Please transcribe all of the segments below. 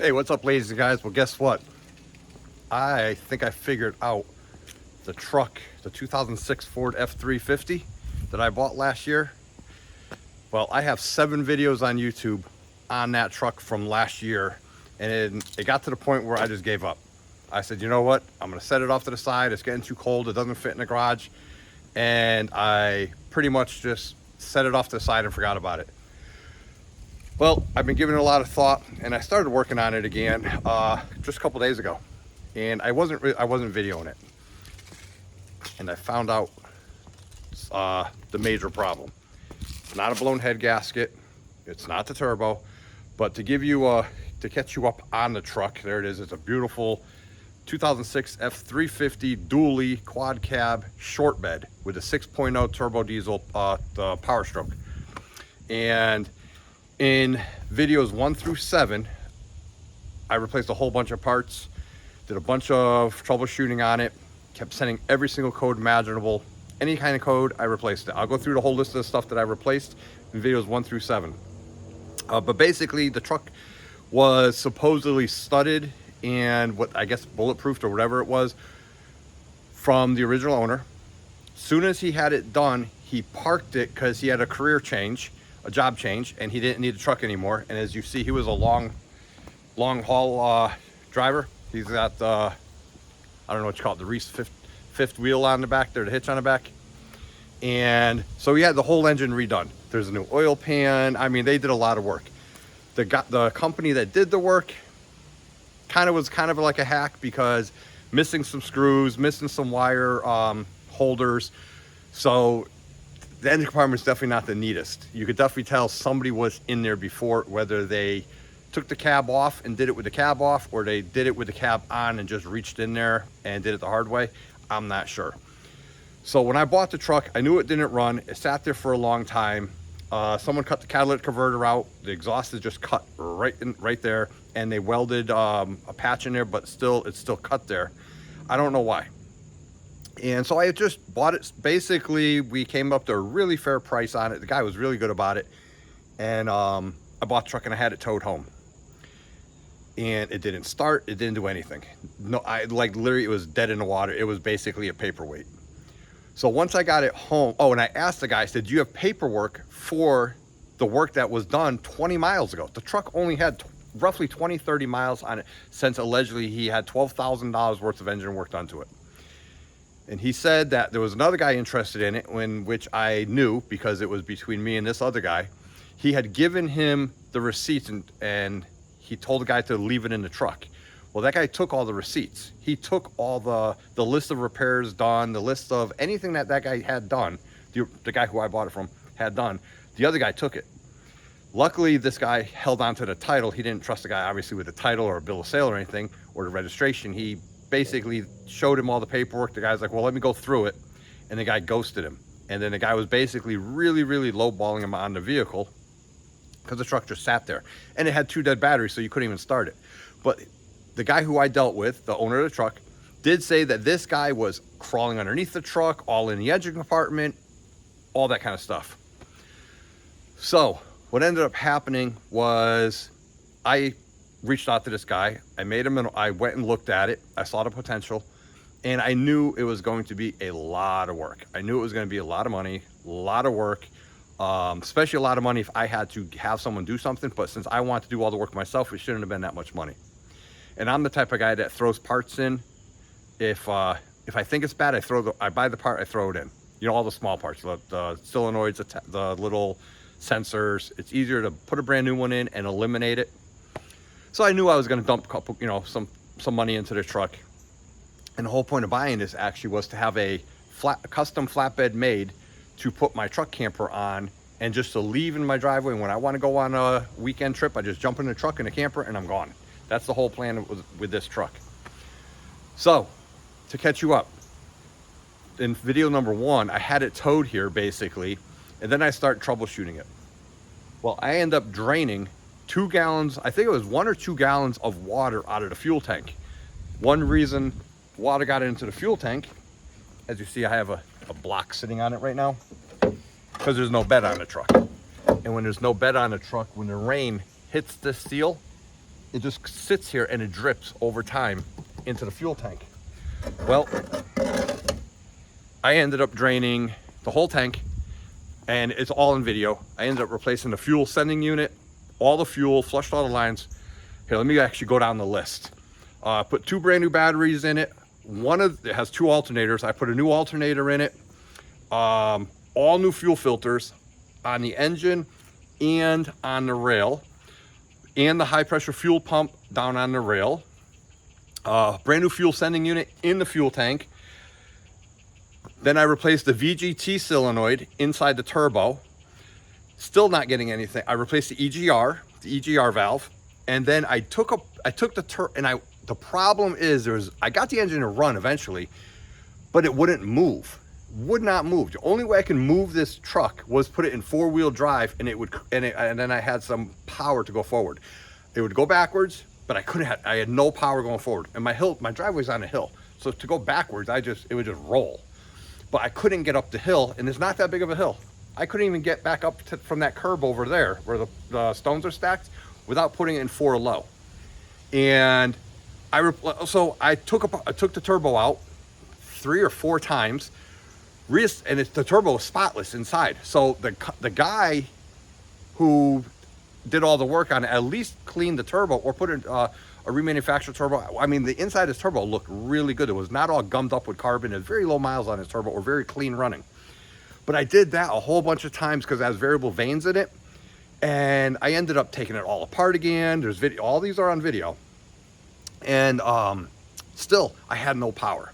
Hey, what's up, ladies and guys? Well, guess what? I think I figured out the truck, the 2006 Ford F-350 that I bought last year. Well, I have 7 videos on YouTube on that truck from last year, and it got to the point where I just gave up. I said, you know what? I'm gonna set it off to the side. It's getting too cold. It doesn't fit in the garage. And I pretty much just set it off to the side and forgot about it. Well, I've been giving it a lot of thought, and I started working on it again just a couple days ago, and I wasn't videoing it, and I found out the major problem. It's not a blown head gasket, it's not the turbo, but to give you to catch you up on the truck, there it is. It's a beautiful 2006 F350 dually quad cab short bed with a 6.0 turbo diesel the Powerstroke. And in videos 1 through 7, I replaced a whole bunch of parts, did a bunch of troubleshooting on it, kept sending every single code imaginable. Any kind of code, I replaced it. I'll go through the whole list of the stuff that I replaced in videos 1 through 7. But basically, the truck was supposedly studded and what I guess bulletproofed or whatever it was from the original owner. Soon as he had it done, he parked it because he had a career change, a job change, and he didn't need the truck anymore. And as you see, he was a long haul driver. He's got I don't know what you call it, the Reese fifth wheel on the back there, the hitch on the back. And so he had the whole engine redone. There's a new oil pan. I mean, they did a lot of work. The company that did the work was kind of like a hack, because missing some screws, missing some wire holders. So the engine compartment is definitely not the neatest. You could definitely tell somebody was in there before, whether they took the cab off and did it with the cab off, or they did it with the cab on and just reached in there and did it the hard way. I'm not sure. So when I bought the truck, I knew it didn't run. It sat there for a long time. Someone cut the catalytic converter out. The exhaust is just cut right there, and they welded a patch in there, but it's still cut there. I don't know why. And so I just bought it. Basically, we came up to a really fair price on it. The guy was really good about it. And I bought the truck and I had it towed home. And it didn't start. It didn't do anything. No, literally, it was dead in the water. It was basically a paperweight. So once I got it home, and I asked the guy, I said, do you have paperwork for the work that was done 20 miles ago? The truck only had roughly 20-30 miles on it, since allegedly he had $12,000 worth of engine work done to it. And he said that there was another guy interested in it, which I knew because it was between me and this other guy. He had given him the receipts, and he told the guy to leave it in the truck. Well, that guy took all the receipts. He took all the list of repairs done, the list of anything that guy had done, the guy who I bought it from had done. The other guy took it. Luckily, this guy held on to the title. He didn't trust the guy, obviously, with the title or a bill of sale or anything, or the registration. He basically showed him all the paperwork. The guy's like, well, let me go through it. And the guy ghosted him. And then the guy was basically really, really lowballing him on the vehicle, because the truck just sat there. And it had 2 dead batteries, so you couldn't even start it. But the guy who I dealt with, the owner of the truck, did say that this guy was crawling underneath the truck, all in the engine compartment, all that kind of stuff. So what ended up happening was I reached out to this guy. I made him, I went and looked at it. I saw the potential, and I knew it was going to be a lot of work. I knew it was going to be a lot of money, a lot of work, especially a lot of money if I had to have someone do something. But since I want to do all the work myself, it shouldn't have been that much money. And I'm the type of guy that throws parts in. If I think it's bad, I buy the part, I throw it in. You know, all the small parts, the solenoids, the little sensors. It's easier to put a brand new one in and eliminate it. So I knew I was going to dump a couple, some money into the truck. And the whole point of buying this actually was to have a custom flatbed made to put my truck camper on, and just to leave in my driveway. And when I want to go on a weekend trip, I just jump in the truck and the camper and I'm gone. That's the whole plan with this truck. So to catch you up, in video number 1, I had it towed here basically, and then I start troubleshooting it. Well, I end up draining 2 gallons, I think it was 1 or 2 gallons of water out of the fuel tank. One reason water got into the fuel tank, as you see, I have a block sitting on it right now, because there's no bed on the truck. And when there's no bed on the truck, when the rain hits this steel, it just sits here and it drips over time into the fuel tank. Well, I ended up draining the whole tank, and it's all in video. I ended up replacing the fuel sending unit, all the fuel, flushed all the lines. Here, let me actually go down the list. Put 2 brand new batteries in it. It has 2 alternators. I put a new alternator in it. All new fuel filters on the engine and on the rail, and the high pressure fuel pump down on the rail. Brand new fuel sending unit in the fuel tank. Then I replaced the VGT solenoid inside the turbo. Still not getting anything. I replaced the EGR valve, and then I took the problem is I got the engine to run eventually, but it wouldn't move. Would not move. The only way I can move this truck was put it in 4-wheel drive, and then I had some power to go forward. It would go backwards, but I had no power going forward. And my driveway's on a hill, so to go backwards, it would just roll. But I couldn't get up the hill, and it's not that big of a hill. I couldn't even get back up from that curb over there where the stones are stacked without putting it in 4 low. And I took the turbo out 3 or 4 times, and the turbo was spotless inside. So the guy who did all the work on it at least cleaned the turbo or put in a remanufactured turbo. I mean, the inside of his turbo looked really good. It was not all gummed up with carbon. It was very low miles on his turbo, or very clean running. But I did that a whole bunch of times because it has variable vanes in it, and I ended up taking it all apart again. There's video. All these are on video, and still I had no power.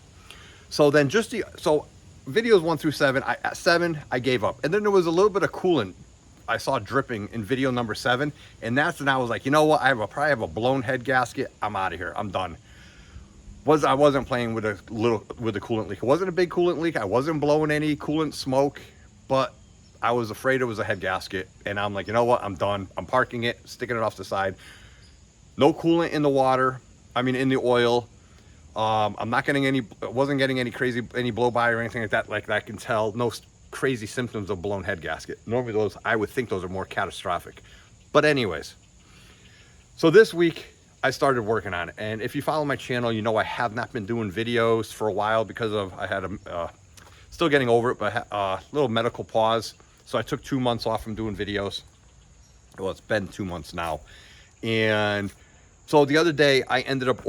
So then videos 1 through 7. At 7 I gave up, and then there was a little bit of coolant I saw dripping in video number 7, and that's when I was like, you know what? I probably have a blown head gasket. I'm out of here. I'm done. I wasn't playing with the coolant leak. It wasn't a big coolant leak. I wasn't blowing any coolant smoke, but I was afraid it was a head gasket, and I'm like, you know what? I'm done. I'm parking it, sticking it off the side. No coolant in the water. I mean, in the oil. I'm not getting wasn't getting any blow by or anything like that. Like I can tell, no crazy symptoms of blown head gasket. Normally I would think those are more catastrophic. But anyways, so this week I started working on it. And if you follow my channel, you know I have not been doing videos for a while because I had still getting over it, but a little medical pause. So I took 2 months off from doing videos. Well, it's been 2 months now. And so the other day I ended up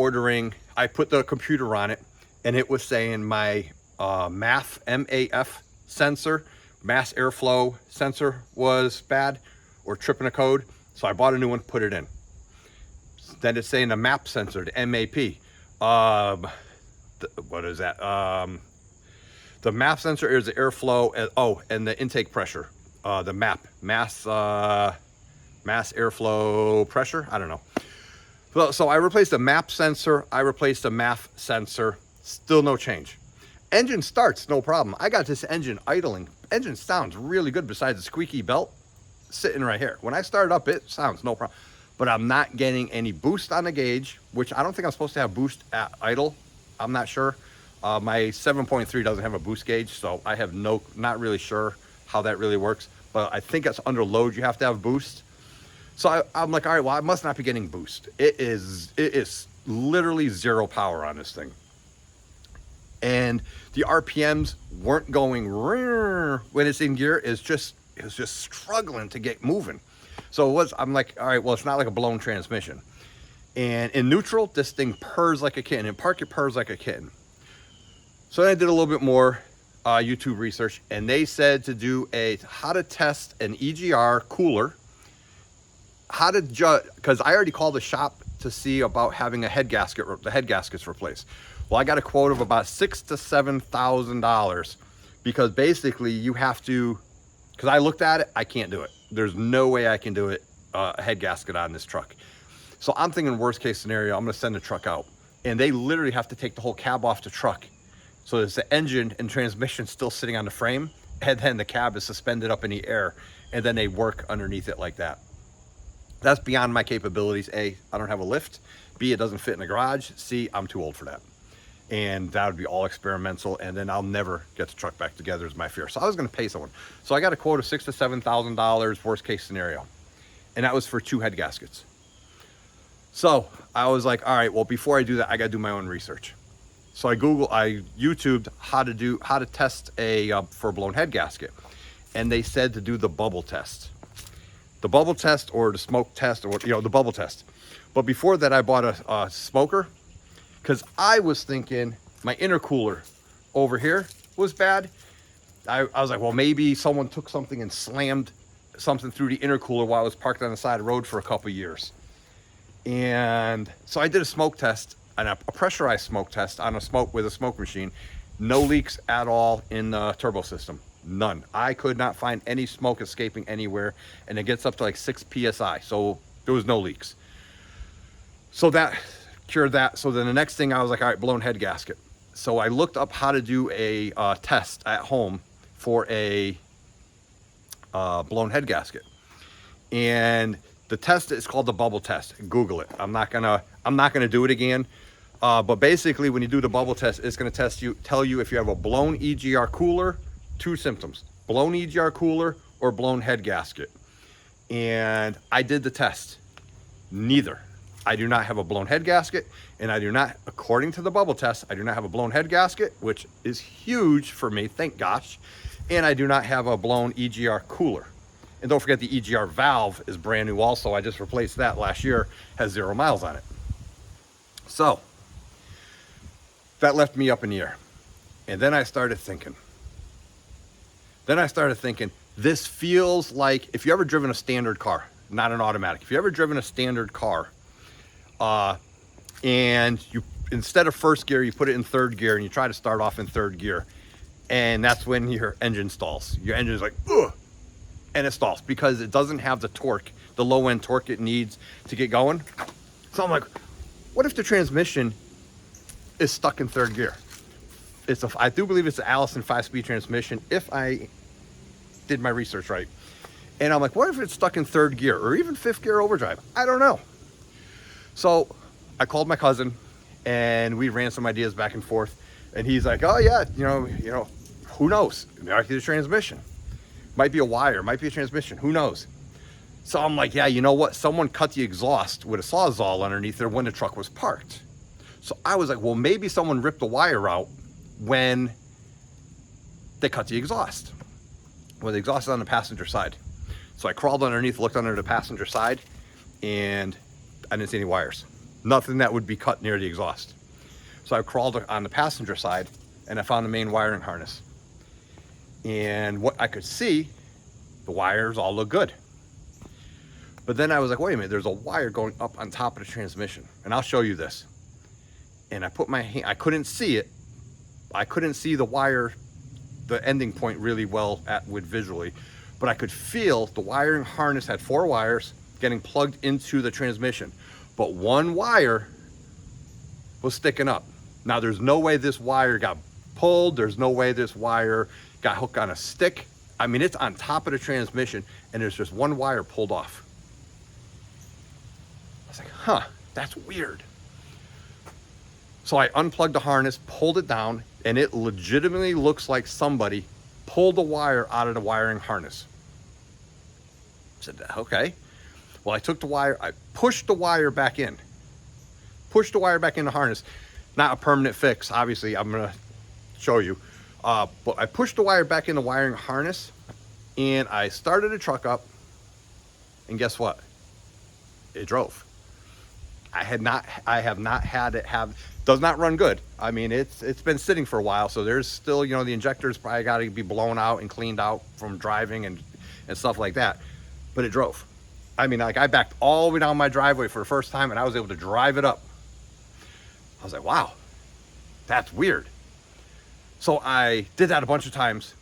I put the computer on it, and it was saying my MAF sensor, mass airflow sensor, was bad or tripping a code. So I bought a new one, put it in. Then it's saying the MAP sensor, the MAP. What is that? The MAP sensor is the airflow, and the intake pressure. The MAP, mass airflow pressure. I don't know. So I replaced the MAP sensor. I replaced the MAF sensor. Still no change. Engine starts, no problem. I got this engine idling. Engine sounds really good besides the squeaky belt sitting right here. When I start it up, it sounds no problem. But I'm not getting any boost on the gauge, which I don't think I'm supposed to have boost at idle. I'm not sure. My 7.3 doesn't have a boost gauge, so I have not really sure how that really works. But I think it's under load you have to have boost. So I'm like, all right, well, I must not be getting boost. It is literally 0 power on this thing. And the RPMs weren't going when it's in gear. It was just struggling to get moving. So I'm like, all right, well, it's not like a blown transmission. And in neutral, this thing purrs like a kitten. In park, it purrs like a kitten. So then I did a little bit more YouTube research, and they said to do how to test an EGR cooler. How to judge, because I already called the shop to see about having the head gaskets replaced. Well, I got a quote of about $6,000 to $7,000, because basically you have to, because I looked at it, I can't do it. There's no way I can do it, a head gasket on this truck. So I'm thinking worst case scenario, I'm gonna send the truck out, and they literally have to take the whole cab off the truck. So there's the engine and transmission still sitting on the frame, and then the cab is suspended up in the air, and then they work underneath it like that. That's beyond my capabilities. A, I don't have a lift. B, it doesn't fit in the garage. C, I'm too old for that. And that would be all experimental, and then I'll never get the truck back together is my fear. So I was gonna pay someone. So I got a quote of $6,000 to $7,000, worst case scenario. And that was for 2 head gaskets. So I was like, all right, well, before I do that, I got to do my own research. So I YouTubed how to test a for a blown head gasket, and they said to do the bubble test, or the smoke test, or the bubble test. But before that, I bought a smoker because I was thinking my intercooler over here was bad. I was like, well, maybe someone took something and slammed something through the intercooler while I was parked on the side of the road for a couple years. And so I did a smoke test, and a pressurized smoke test on a smoke machine. No leaks at all in the turbo system. None. I could not find any smoke escaping anywhere, and it gets up to like 6 psi. So there was no leaks. So that cured that. So then the next thing, I was like, all right, blown head gasket. So I looked up how to do a test at home for a blown head gasket, and the test is called the bubble test. Google it. I'm not gonna do it again. But basically, when you do the bubble test, it's gonna tell you if you have a blown EGR cooler. Two symptoms: blown EGR cooler or blown head gasket. And I did the test. Neither. I do not have a blown head gasket, and I do not, according to the bubble test, I do not have a blown head gasket, which is huge for me, thank gosh. And I do not have a blown EGR cooler. And don't forget the EGR valve is brand new also. I just replaced that last year, has 0 miles on it. So that left me up in the air. And then I started thinking, this feels like, if you ever driven a standard car, not an automatic, if you ever driven a standard car, and you, instead of first gear, you put it in third gear and you try to start off in third gear, and that's when your engine stalls. Your engine is like, ugh, and it stalls because it doesn't have the torque, the low end torque it needs to get going. So I'm like, what if the transmission is stuck in third gear? I do believe it's an Allison 5-speed transmission, if I did my research right. And I'm like, what if it's stuck in third gear or even fifth gear overdrive? I don't know. So I called my cousin and we ran some ideas back and forth. And he's like, oh yeah, who knows? It might be the transmission. Might be a wire, might be a transmission, who knows? So I'm like, yeah, you know what? Someone cut the exhaust with a Sawzall underneath there when the truck was parked. So I was like, well, maybe someone ripped the wire out when they cut the exhaust. Well, the exhaust is on the passenger side. So I crawled underneath, looked under the passenger side, and I didn't see any wires. Nothing that would be cut near the exhaust. So I crawled on the passenger side and I found the main wiring harness. And what I could see, the wires all look good. But then I was like, wait a minute, there's a wire going up on top of the transmission. And I'll show you this. And I put my hand, I couldn't see it. I couldn't see the wire, the ending point really well with visually, but I could feel the wiring harness had 4 wires getting plugged into the transmission. But one wire was sticking up. Now there's no way this wire got pulled. There's no way this wire got hooked on a stick. I mean, it's on top of the transmission and there's just one wire pulled off. I was like, huh, that's weird. So I unplugged the harness, pulled it down, and it legitimately looks like somebody pulled the wire out of the wiring harness. I said, okay. Well, I took the wire, I pushed the wire back in. Pushed the wire back in the harness. Not a permanent fix, obviously, I'm gonna show you. But I pushed the wire back in the wiring harness, and I started the truck up, and guess what? It drove. I have not had it does not run good. I mean, it's been sitting for a while, so there's still, the injector's probably got to be blown out and cleaned out from driving and stuff like that. But it drove. I mean, like, I backed all the way down my driveway for the first time, and I was able to drive it up. I was like, wow, that's weird. So I did that a bunch of times,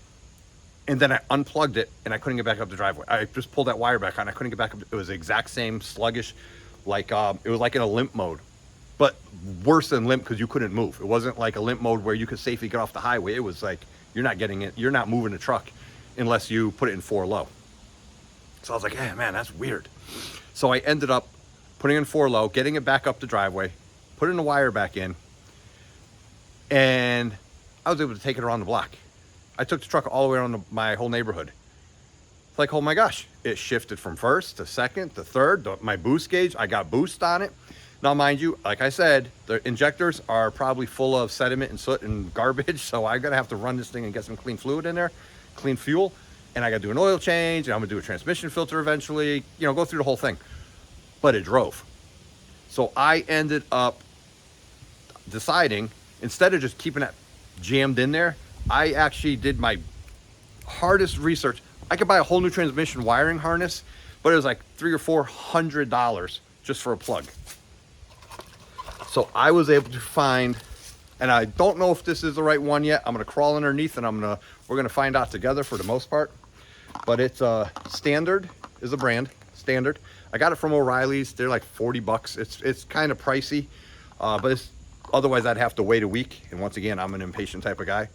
and then I unplugged it, and I couldn't get back up the driveway. I just pulled that wire back on. I couldn't get back up. It was the exact same sluggish, like it was like in a limp mode, but worse than limp because you couldn't move. It wasn't like a limp mode where you could safely get off the highway. It was like you're not getting it. You're not moving the truck unless you put it in 4 low. So I was like, hey, man, that's weird. So I ended up putting it in 4 low, getting it back up the driveway, putting the wire back in, and I was able to take it around the block. I took the truck all the way around my whole neighborhood. It's like, oh my gosh, it shifted from first to second to third. My boost gauge, I got boost on it. Now, mind you, like I said, the injectors are probably full of sediment and soot and garbage, so I'm gonna have to run this thing and get some clean fluid in there, clean fuel, and I gotta do an oil change, and I'm gonna do a transmission filter eventually, you know, go through the whole thing. But it drove. So I ended up deciding, instead of just keeping it jammed in there, I actually did my hardest research. I could buy a whole new transmission wiring harness, but it was like $300 or $400 just for a plug. So I was able to find, and I don't know if this is the right one yet. I'm gonna crawl underneath and we're gonna find out together for the most part. But it's Standard is a brand, Standard. I got it from O'Reilly's. They're like 40 bucks. It's kind of pricey, but otherwise I'd have to wait a week. And once again, I'm an impatient type of guy.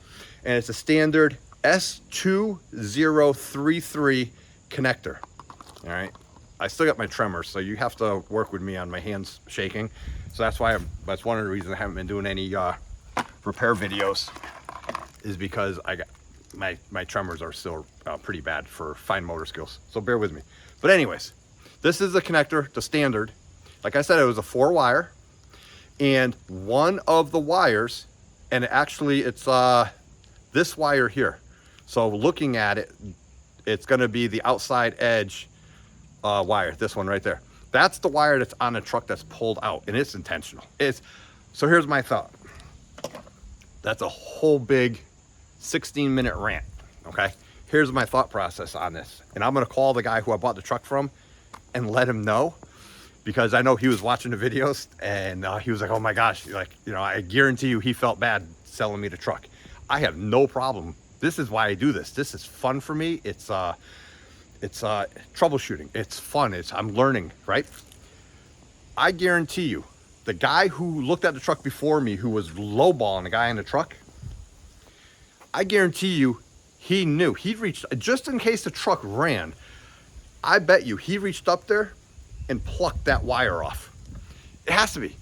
And it's a Standard S2033 connector. All right. I still got my tremors, so you have to work with me on my hands shaking. So that's one of the reasons I haven't been doing any repair videos, is because I got my tremors are still pretty bad for fine motor skills. So bear with me. But anyways, this is the connector, the Standard. Like I said, it was a 4-wire, and one of the wires, and actually it's this wire here. So looking at it, it's going to be the outside edge wire, this one right there. That's the wire that's on the truck that's pulled out, and it's intentional. So here's my thought. That's a whole big 16-minute rant, okay? Here's my thought process on this. And I'm gonna call the guy who I bought the truck from and let him know, because I know he was watching the videos, and he was like, oh my gosh, like, you know, I guarantee you he felt bad selling me the truck. I have no problem. This is why I do this. This is fun for me. It's troubleshooting. It's fun. I'm learning, right? I guarantee you, the guy who looked at the truck before me, who was lowballing the guy in the truck, I guarantee you, he knew. He reached, just in case the truck ran, I bet you he reached up there and plucked that wire off. It has to be.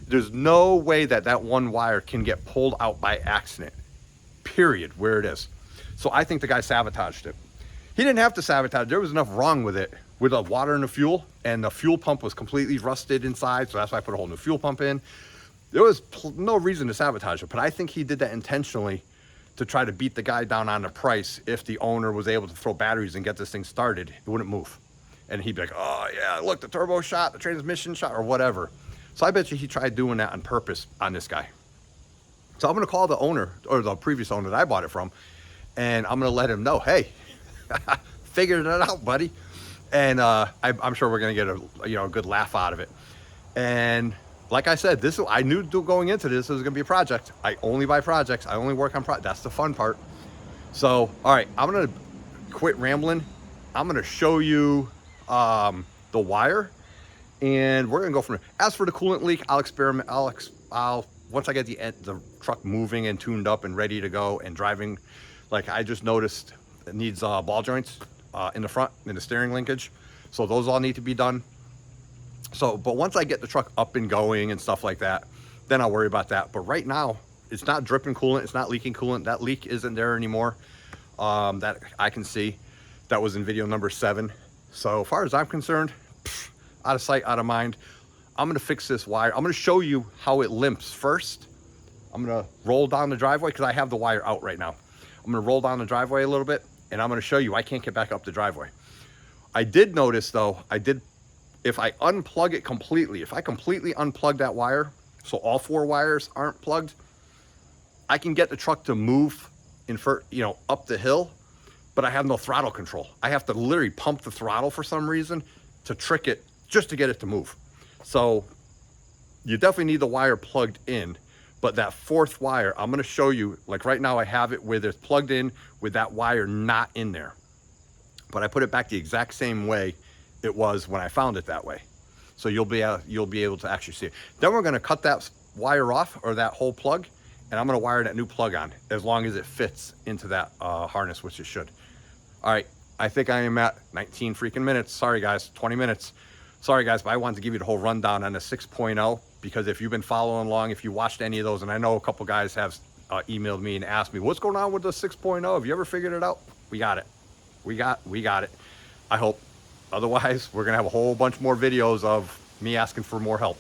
There's no way that one wire can get pulled out by accident, period, where it is. So I think the guy sabotaged it. He didn't have to sabotage. There was enough wrong with it, with the water and the fuel, and the fuel pump was completely rusted inside, so that's why I put a whole new fuel pump in. There was no reason to sabotage it, but I think he did that intentionally to try to beat the guy down on the price. If the owner was able to throw batteries and get this thing started, it wouldn't move. And he'd be like, oh yeah, look, the turbo shot, the transmission shot, or whatever. So I bet you he tried doing that on purpose on this guy. So I'm gonna call the owner, or the previous owner that I bought it from, and I'm gonna let him know, hey, figured it out, buddy. And I'm sure we're gonna get a good laugh out of it. And like I said, I knew going into this was gonna be a project. I only buy projects. I only work on projects. That's the fun part. So, all right, I'm gonna quit rambling. I'm gonna show you the wire, and we're gonna go from there. As for the coolant leak, I'll experiment. I'll once I get the truck moving and tuned up and ready to go and driving. Like I just noticed, it needs ball joints in the front, in the steering linkage. So those all need to be done. So, but once I get the truck up and going and stuff like that, then I'll worry about that. But right now, it's not dripping coolant. It's not leaking coolant. That leak isn't there anymore. That I can see. That was in video number 7. So as far as I'm concerned, out of sight, out of mind. I'm gonna fix this wire. I'm gonna show you how it limps first. I'm gonna roll down the driveway because I have the wire out right now. I'm gonna roll down the driveway a little bit, and I'm gonna show you I can't get back up the driveway. I did notice though, if I unplug it completely, if I completely unplug that wire, so all 4 wires aren't plugged, I can get the truck to move up the hill, but I have no throttle control. I have to literally pump the throttle for some reason to trick it, just to get it to move. So you definitely need the wire plugged in, but that 4th wire, I'm gonna show you, like right now I have it where it's plugged in with that wire not in there. But I put it back the exact same way it was when I found it that way. So you'll be able to actually see it. Then we're gonna cut that wire off, or that whole plug, and I'm gonna wire that new plug on, as long as it fits into that harness, which it should. All right, I think I am at 19 freaking minutes. Sorry guys, 20 minutes. Sorry guys, but I wanted to give you the whole rundown on the 6.0, because if you've been following along, if you watched any of those, and I know a couple guys have emailed me and asked me, what's going on with the 6.0? Have you ever figured it out? We got it. We got it. I hope. Otherwise, we're gonna have a whole bunch more videos of me asking for more help.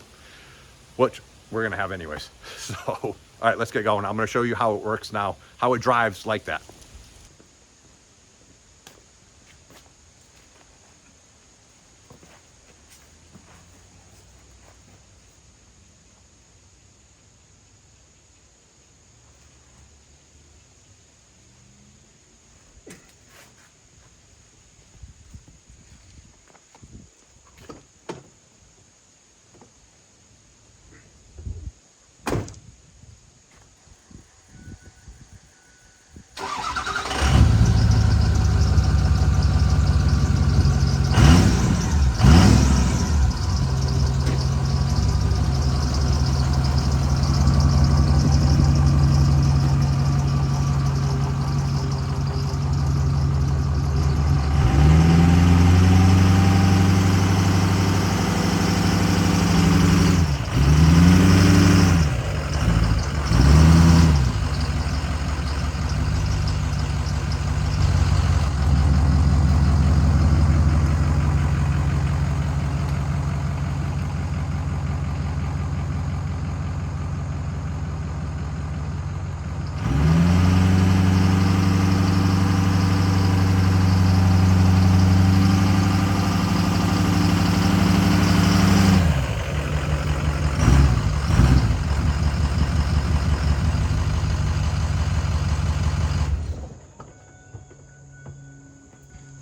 which we're gonna have anyways. So, all right, let's get going. I'm gonna show you how it works now, how it drives like that.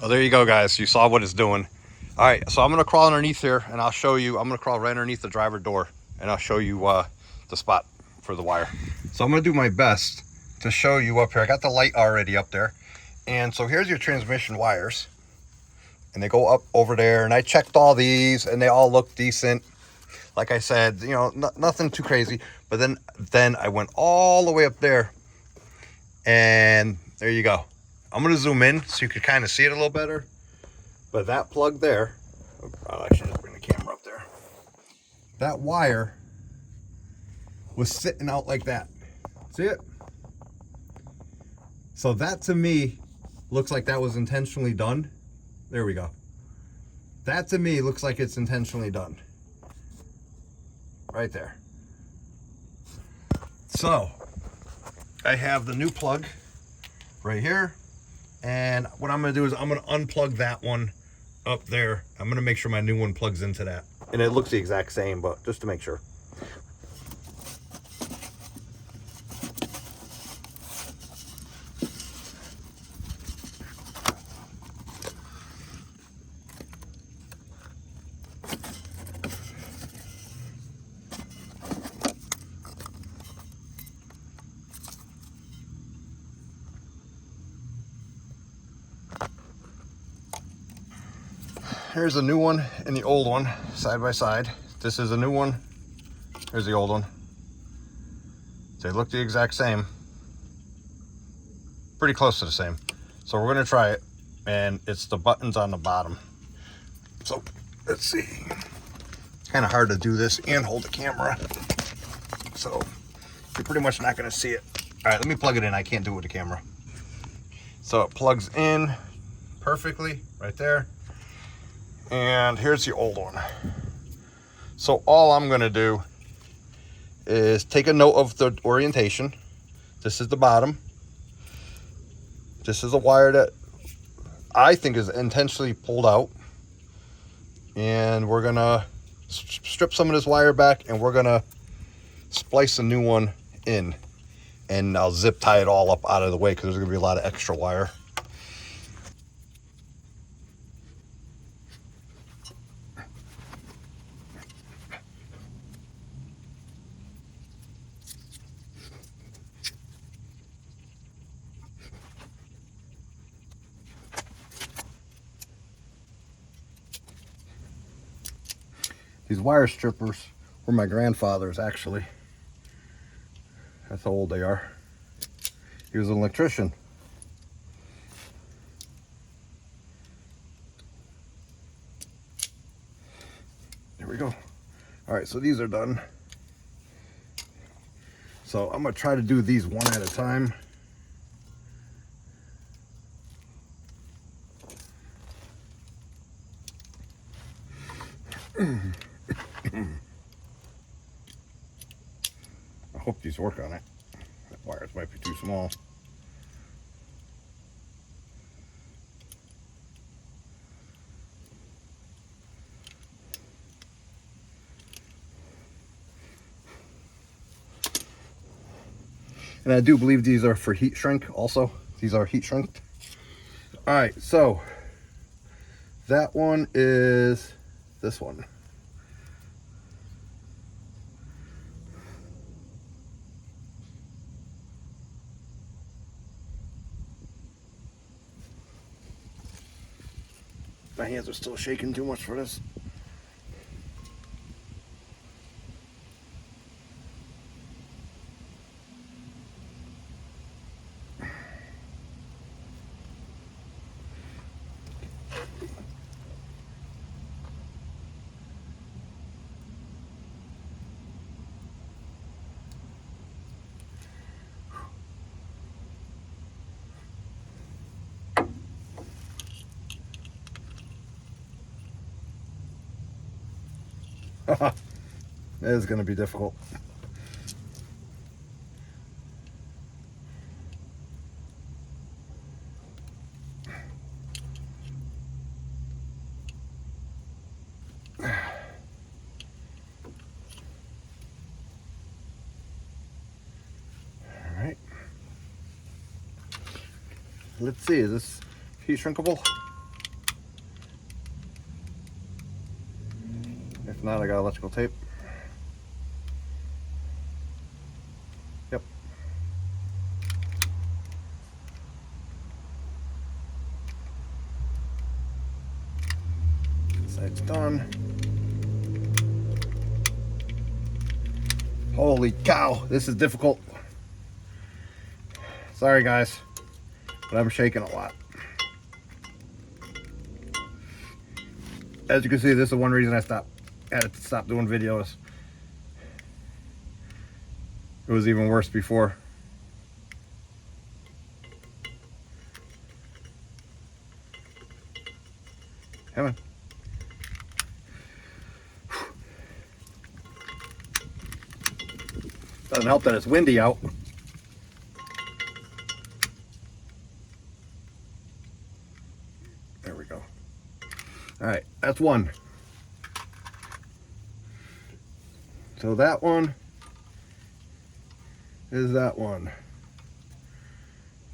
Well, there you go, guys. You saw what it's doing. All right, so I'm gonna crawl underneath here and I'll show you. I'm gonna crawl right underneath the driver door and I'll show you the spot for the wire. So I'm gonna do my best to show you up here. I got the light already up there. And so here's your transmission wires. And they go up over there. And I checked all these and they all look decent. Like I said, you know, nothing too crazy. But then I went all the way up there. And there you go. I'm going to zoom in so you can kind of see it a little better. But that plug there, I'll actually just bring the camera up there. That wire was sitting out like that. See it? So that to me looks like that was intentionally done. There we go. That to me looks like it's intentionally done. Right there. So I have the new plug right here. And what I'm going to do is I'm going to unplug that one up there. I'm going to make sure my new one plugs into that. And it looks the exact same, but just to make sure. Here's the new one and the old one side by side. This is a new one. Here's the old one. They look the exact same. Pretty close to the same. So we're gonna try it, and it's the buttons on the bottom. So let's see. It's kind of hard to do this and hold the camera. So you're pretty much not gonna see it. All right, let me plug it in. I can't do it with the camera. So it plugs in perfectly right there. And here's the old one. So all I'm gonna do is take a note of the orientation. This is the bottom. This is a wire that I think is intentionally pulled out. And we're gonna strip some of this wire back and we're gonna splice a new one in. And I'll zip tie it all up out of the way because there's gonna be a lot of extra wire. These wire strippers were my grandfather's, actually. That's how old they are. He was an electrician. There we go. All right, so these are done. So I'm gonna try to do these one at a time. piece of work on it. That wires might be too small. And I do believe these are for heat shrink also. These are heat shrinked. All right, so that one is this one. My hands are still shaking too much for this. It is going to be difficult. All right. Let's see, is this heat shrinkable? If not, I got electrical tape. Yep. This side's done. Holy cow, this is difficult. Sorry guys, but I'm shaking a lot. As you can see, this is one reason I had to stop doing videos. It was even worse before. Come on. Doesn't help that it's windy out. There we go. All right, that's one. So that one is that one.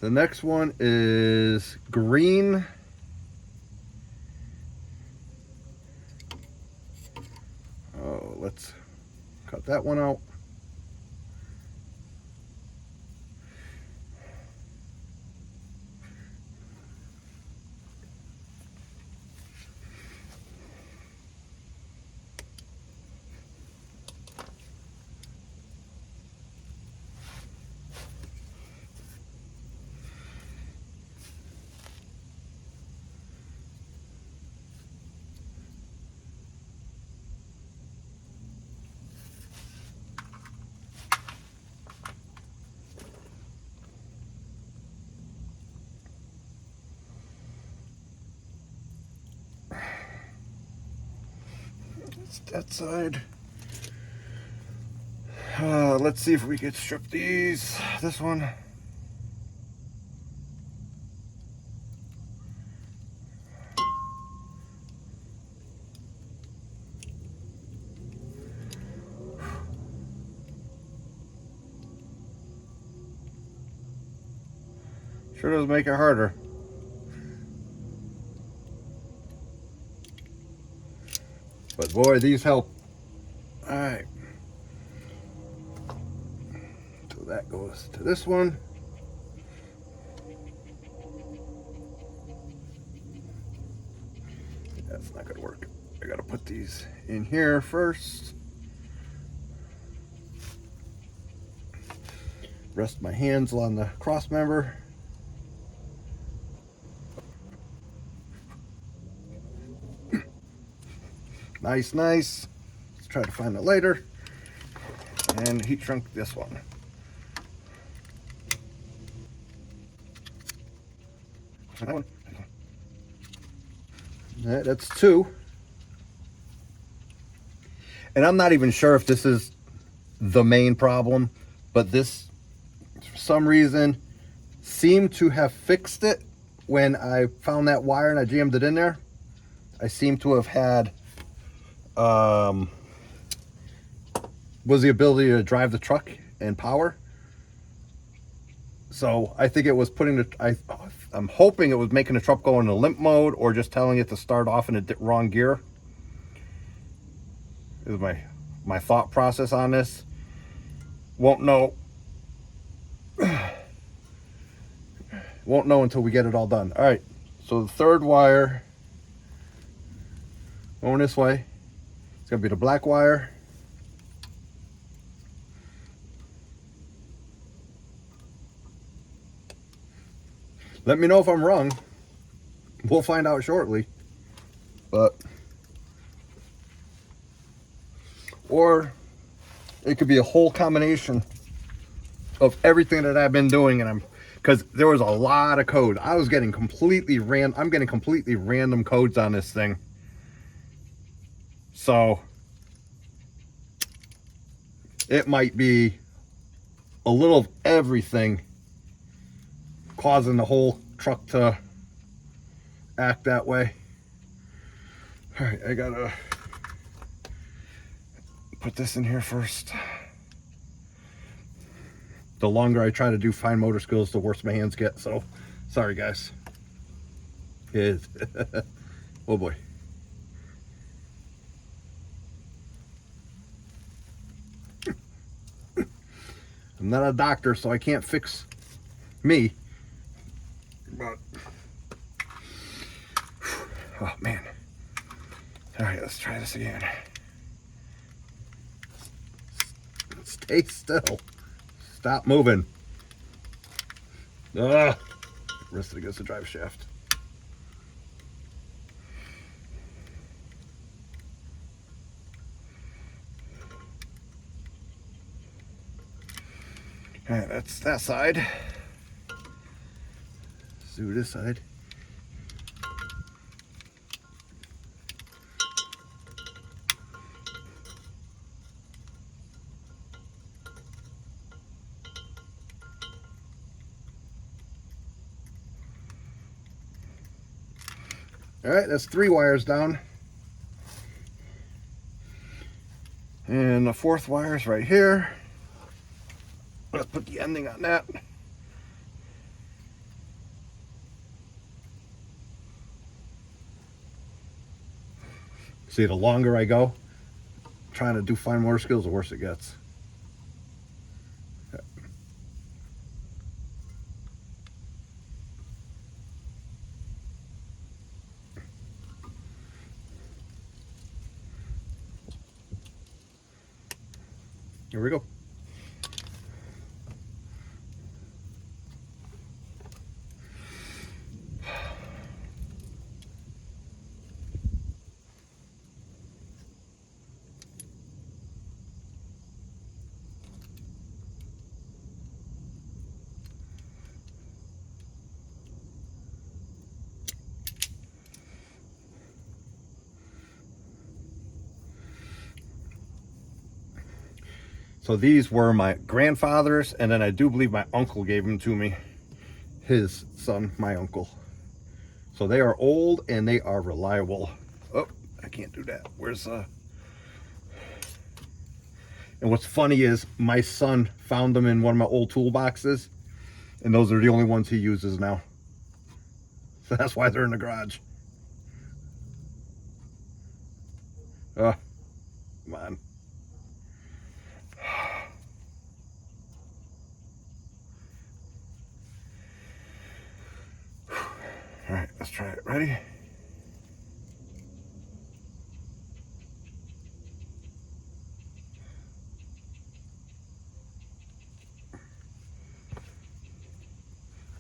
The next one is green. Oh, let's cut that one out. That side. Let's see if we can strip these. This one. Sure does make it harder. But boy, these help. All right. So that goes to this one. That's not gonna work. I gotta put these in here first. Rest my hands on the cross member. Nice, nice. Let's try to find a lighter. And heat shrink this one. That one. That's two. And I'm not even sure if this is the main problem, but this, for some reason, seemed to have fixed it when I found that wire and I jammed it in there. I seem to have had was the ability to drive the truck and power. So I think it was putting the, I'm hoping it was making the truck go into limp mode or just telling it to start off in a wrong gear. Is my thought process on this. Won't know. Won't know until we get it all done. All right, so the third wire going this way. It's gonna be the black wire. Let me know if I'm wrong. We'll find out shortly. But, or it could be a whole combination of everything that I've been doing, and because there was a lot of code. I was getting completely I'm getting completely random codes on this thing. So it might be a little of everything causing the whole truck to act that way. All right, I gotta put this in here first. The longer I try to do fine motor skills, the worse my hands get. So, sorry guys. Oh boy. I'm not a doctor, so I can't fix me. But, oh man. All right, let's try this again. Stay still. Stop moving. Ugh. Rested against the drive shaft. All right, that's that side. Let's do this side. All right, that's 3 wires down. And the 4th wire is right here. Let's put the ending on that. See, the longer I go trying to do fine motor skills, the worse it gets. Here we go. So these were my grandfather's, and then I do believe my uncle gave them to me. His son, my uncle. So they are old and they are reliable. Oh, I can't do that. Where's and what's funny is my son found them in one of my old toolboxes, and those are the only ones he uses now. So that's why they're in the garage. Come on. All right, let's try it. Ready?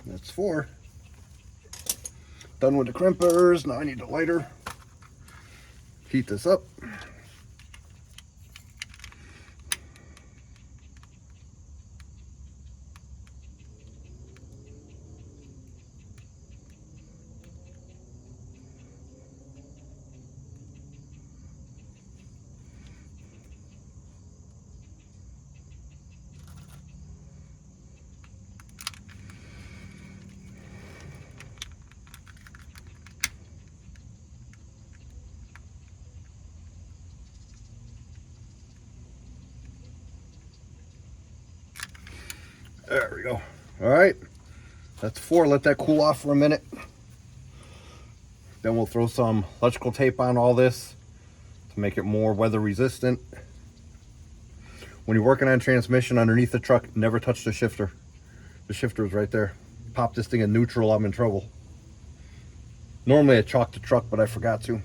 That's 4. Done with the crimpers. Now I need the lighter. Heat this up. There we go. All right, that's 4. Let that cool off for a minute. Then we'll throw some electrical tape on all this to make it more weather resistant. When you're working on transmission underneath the truck, never touch the shifter. The shifter is right there. Pop this thing in neutral, I'm in trouble. Normally I chalk the truck, but I forgot to.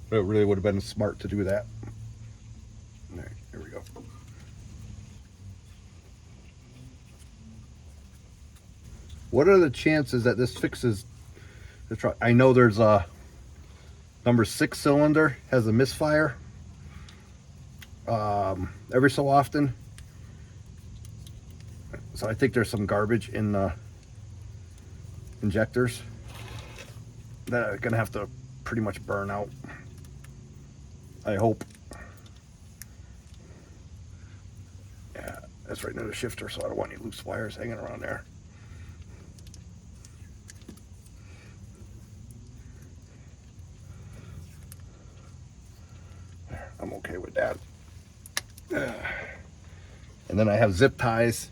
But it really would have been smart to do that. All right, here we go. What are the chances that this fixes the truck? I know there's a number 6 cylinder has a misfire every so often. So I think there's some garbage in the injectors that are gonna have to pretty much burn out. I hope. Yeah, that's right near the shifter, so I don't want any loose wires hanging around there. I'm okay with that. And then I have zip ties.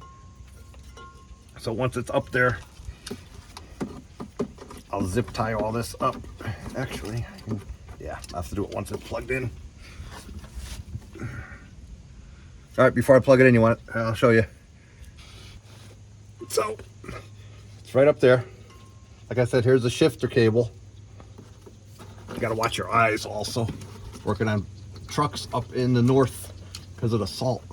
So once it's up there, I'll zip tie all this up. Actually, yeah, I have to do it once it's plugged in. All right, before I plug it in, I'll show you. So it's right up there. Like I said, here's the shifter cable. You gotta watch your eyes also. Working on trucks up in the north because of the salt.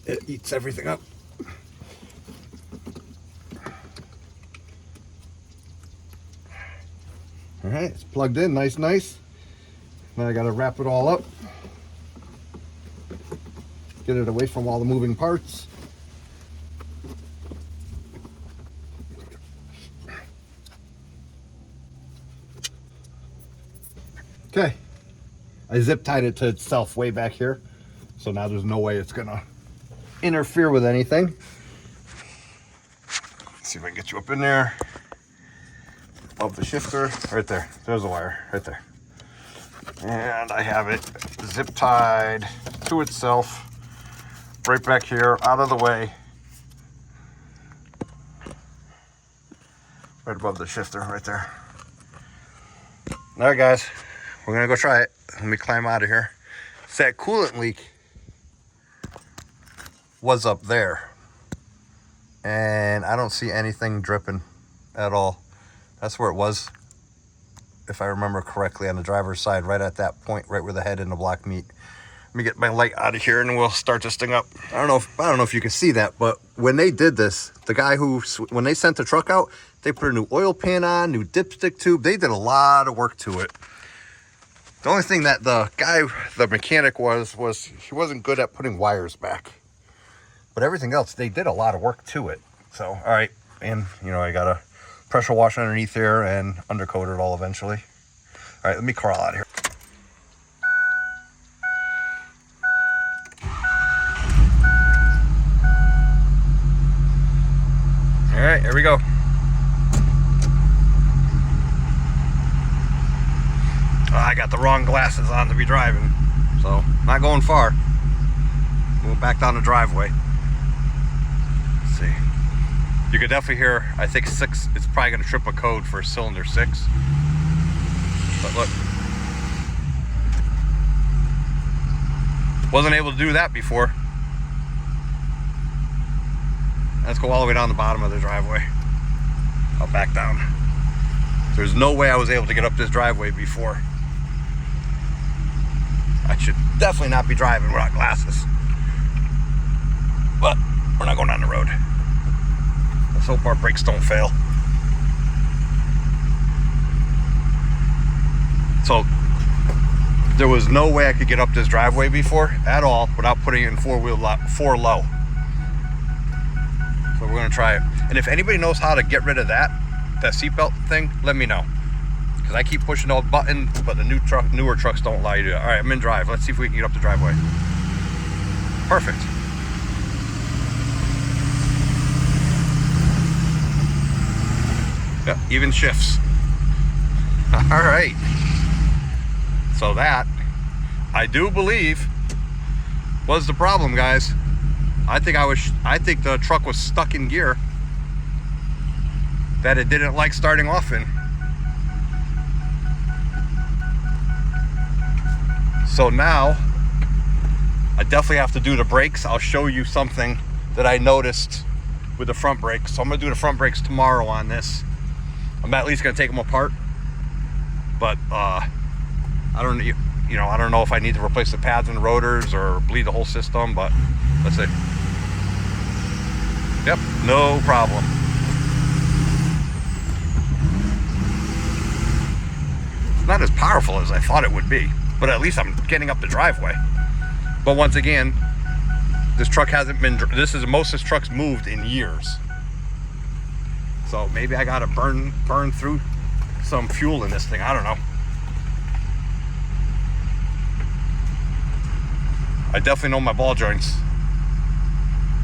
It eats everything up. All right, it's plugged in, nice. Now I gotta wrap it all up. Get it away from all the moving parts. Okay, I zip tied it to itself way back here. So now there's no way it's gonna interfere with anything. Let's see if I can get you up in there. Above the shifter, right there. There's the wire, right there. And I have it zip tied to itself, right back here, out of the way. Right above the shifter, right there. All right, guys, we're gonna go try it. Let me climb out of here. So that coolant leak was up there, and I don't see anything dripping at all. That's where it was, if I remember correctly, on the driver's side, right at that point, right where the head and the block meet. Let me get my light out of here and we'll start this thing up. I don't know if you can see that, but when they did this, the guy when they sent the truck out, they put a new oil pan on, new dipstick tube. They did a lot of work to it. The only thing that the mechanic was he wasn't good at putting wires back. But everything else, they did a lot of work to it. So, all right. And, I got to pressure wash underneath there and undercoat it all eventually. All right, let me crawl out of here. All right, here we go. I got the wrong glasses on to be driving, so not going far. Going back down the driveway. See, you could definitely hear, I think 6, it's probably going to trip a code for cylinder 6. But look, wasn't able to do that before. Let's go all the way down the bottom of the driveway. I'll back down. There's no way I was able to get up this driveway before. I should definitely not be driving without glasses. But we're not going down the road. Let's hope our brakes don't fail. So there was no way I could get up this driveway before at all without putting it in 4 low. So we're gonna try it. And if anybody knows how to get rid of that seatbelt thing, let me know. Because I keep pushing the button, but the newer trucks don't allow you to do it. All right, I'm in drive. Let's see if we can get up the driveway. Perfect. Yep, even shifts. All right. So that, I do believe, was the problem, guys. I think the truck was stuck in gear that it didn't like starting off in. So now I definitely have to do the brakes. I'll show you something that I noticed with the front brakes. So I'm gonna do the front brakes tomorrow on this. I'm at least gonna take them apart, but I don't know if I need to replace the pads and rotors or bleed the whole system, but let's see. Yep, no problem. It's not as powerful as I thought it would be, but at least I'm getting up the driveway. But once again, this truck hasn't been, this is the most this truck's moved in years. So maybe I gotta burn through some fuel in this thing, I don't know. I definitely know my ball joints.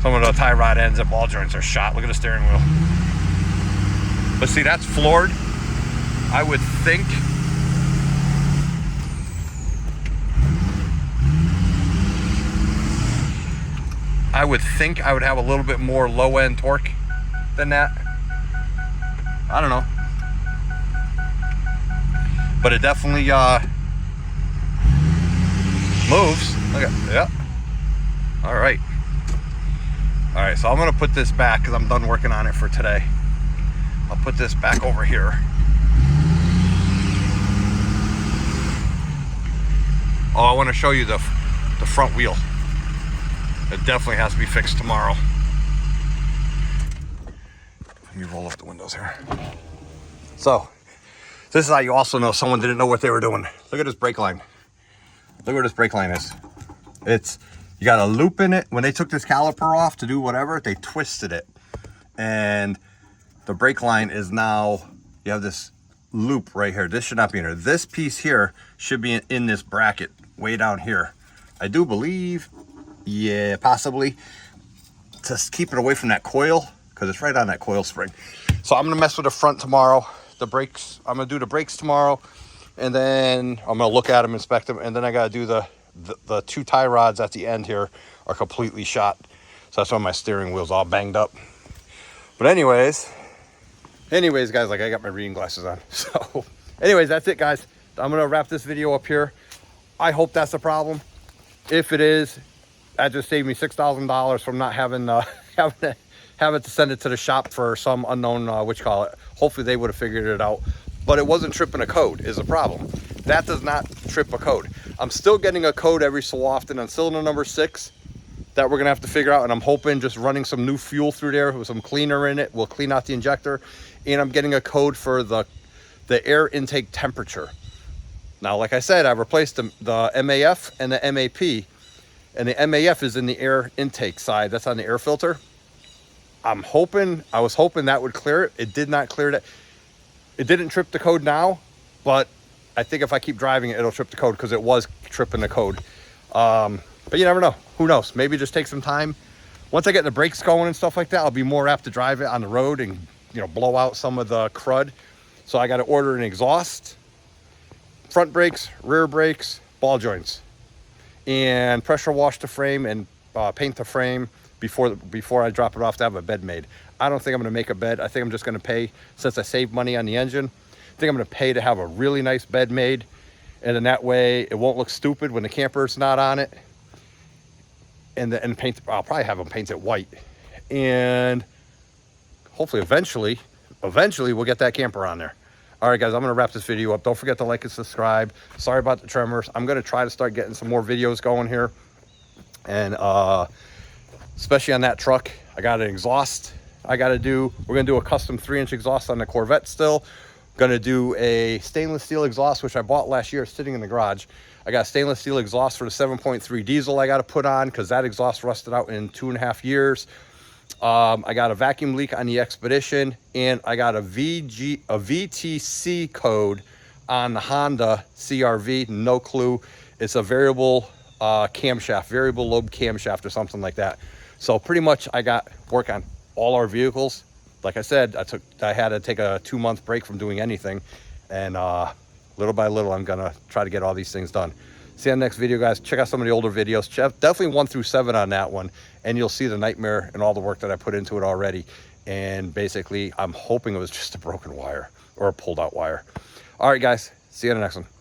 Some of the tie rod ends and ball joints are shot. Look at the steering wheel. But see, that's floored. I would think I would have a little bit more low end torque than that. I don't know. But it definitely moves. Look at, yeah. All right. All right, so I'm gonna put this back because I'm done working on it for today. I'll put this back over here. Oh, I want to show you the front wheel. It definitely has to be fixed tomorrow. Let me roll up the windows here. So, this is how you also know someone didn't know what they were doing. Look at this brake line. Look where this brake line is. You got a loop in it. When they took this caliper off to do whatever, they twisted it. And the brake line is now, you have this loop right here. This should not be in here. This piece here should be in this bracket way down here. I do believe, yeah, possibly, to keep it away from that coil, because it's right on that coil spring. So I'm gonna mess with the front tomorrow. The brakes, I'm gonna do the brakes tomorrow, and then I'm gonna look at them, inspect them, and then I gotta do the two tie rods at the end here are completely shot. So that's why my steering wheel's all banged up. But anyways, guys, like I got my reading glasses on. So anyways, that's it, guys. I'm gonna wrap this video up here. I hope that's a problem. If it is, that just saved me $6,000 from not having having to send it to the shop for some unknown hopefully they would have figured it out. But it wasn't tripping a code is a problem. That does not trip a code. I'm still getting a code every so often on cylinder number 6 that we're gonna have to figure out, and I'm hoping just running some new fuel through there with some cleaner in it will clean out the injector. And I'm getting a code for the air intake temperature. Now, like I said, I replaced the MAF and the MAP, and the MAF is in the air intake side. That's on the air filter. I was hoping that would clear it. It did not clear it. It didn't trip the code now, but I think if I keep driving it, it'll trip the code because it was tripping the code. But you never know. Who knows? Maybe just take some time. Once I get the brakes going and stuff like that, I'll be more apt to drive it on the road and, blow out some of the crud. So I got to order an exhaust, front brakes, rear brakes, ball joints, and pressure wash the frame and paint the frame before I drop it off to have a bed made. I don't think I'm going to make a bed. I think I'm just going to pay, since I saved money on the engine, I think I'm going to pay to have a really nice bed made, and then that way it won't look stupid when the camper's not on it. And paint, I'll probably have them paint it white, and hopefully eventually we'll get that camper on there. All right, guys, I'm going to wrap this video up. Don't forget to like and subscribe. Sorry about the tremors. I'm going to try to start getting some more videos going here, and especially on that truck. I got an exhaust we're going to do a custom 3-inch exhaust on the Corvette still. Going to do a stainless steel exhaust, which I bought last year sitting in the garage. I got a stainless steel exhaust for the 7.3 diesel I got to put on because that exhaust rusted out in 2.5 years. I got a vacuum leak on the Expedition, and I got a VTC code on the Honda CRV. No clue. It's a variable camshaft, variable lobe camshaft or something like that. So pretty much I got work on all our vehicles. Like I said, I had to take a 2-month break from doing anything, and little by little I'm gonna try to get all these things done. See you on the next video, guys. Check out some of the older videos. Definitely 1 through 7 on that one, and you'll see the nightmare and all the work that I put into it already. And basically, I'm hoping it was just a broken wire or a pulled out wire. All right, guys. See you on the next one.